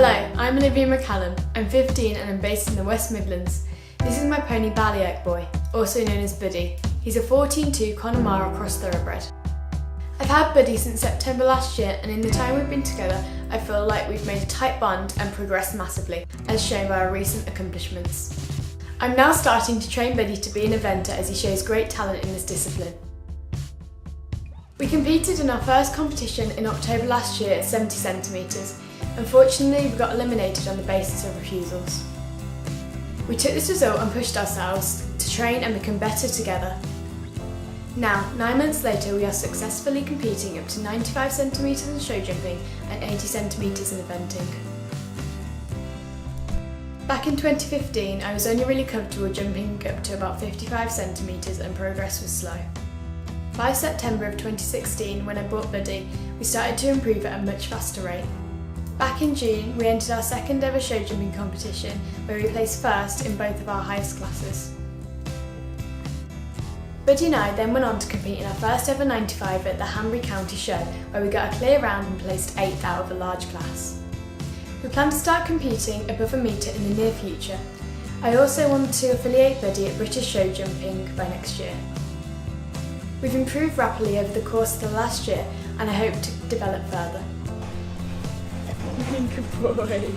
Hello, I'm Olivia McCallum. I'm 15 and I'm based in the West Midlands. This is my pony Ballyoak Boy, also known as Buddy. He's a 14-2 Connemara cross thoroughbred. I've had Buddy since September last year, and in the time we've been together I feel like we've made a tight bond and progressed massively, as shown by our recent accomplishments. I'm now starting to train Buddy to be an eventer as he shows great talent in this discipline. We competed in our first competition in October last year at 70 centimetres. Unfortunately, we got eliminated on the basis of refusals. We took this result and pushed ourselves to train and become better together. Now, 9 months later, we are successfully competing up to 95 centimetres in show jumping and 80 centimetres in eventing. Back in 2015, I was only really comfortable jumping up to about 55 centimetres and progress was slow. By September of 2016, when I bought Buddy, we started to improve at a much faster rate. Back in June, we entered our second ever show jumping competition, where we placed first in both of our highest classes. Buddy and I then went on to compete in our first ever 95 at the Hanbury County Show, where we got a clear round and placed 8th out of a large class. We plan to start competing above a metre in the near future. I also want to affiliate Buddy at British show jumping by next year. We've improved rapidly over the course of the last year, and I hope to develop further. Good boy.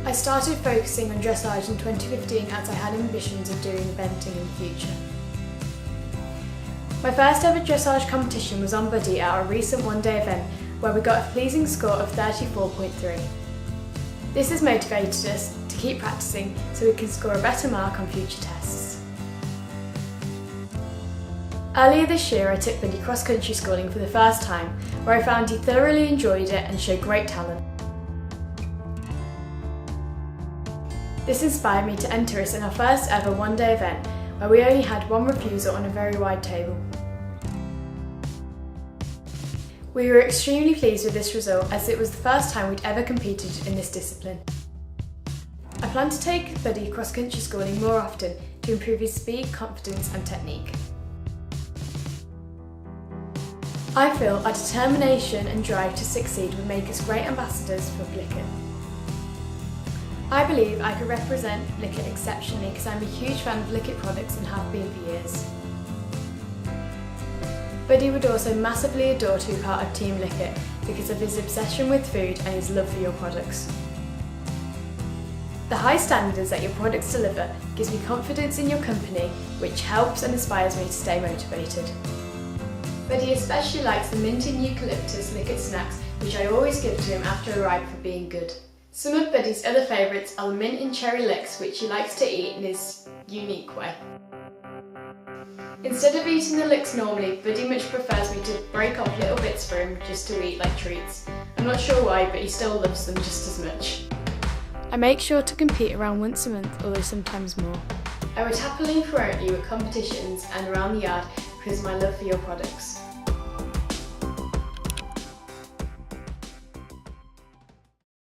I started focusing on dressage in 2015 as I had ambitions of doing eventing in the future. My first ever dressage competition was on Buddy at our recent one-day event, where we got a pleasing score of 34.3. This has motivated us to keep practicing so we can score a better mark on future tests. Earlier this year I took Buddy cross-country schooling for the first time, where I found he thoroughly enjoyed it and showed great talent. This inspired me to enter us in our first ever one-day event, where we only had one refusal on a very wide table. We were extremely pleased with this result, as it was the first time we'd ever competed in this discipline. I plan to take Buddy cross-country schooling more often to improve his speed, confidence and technique. I feel our determination and drive to succeed will make us great ambassadors for Likit. I believe I could represent Likit exceptionally because I'm a huge fan of Likit products and have been for years. Buddy would also massively adore to be part of Team Likit because of his obsession with food and his love for your products. The high standards that your products deliver gives me confidence in your company, which helps and inspires me to stay motivated. Buddy especially likes the mint and eucalyptus Likit snacks, which I always give to him after a ride for being good. Some of Buddy's other favourites are the mint and cherry licks, which he likes to eat in his unique way. Instead of eating the licks normally, Buddy much prefers me to break off little bits for him just to eat like treats. I'm not sure why, but he still loves them just as much. I make sure to compete around once a month, although sometimes more. I would happily promote you at competitions and around the yard because of my love for your products.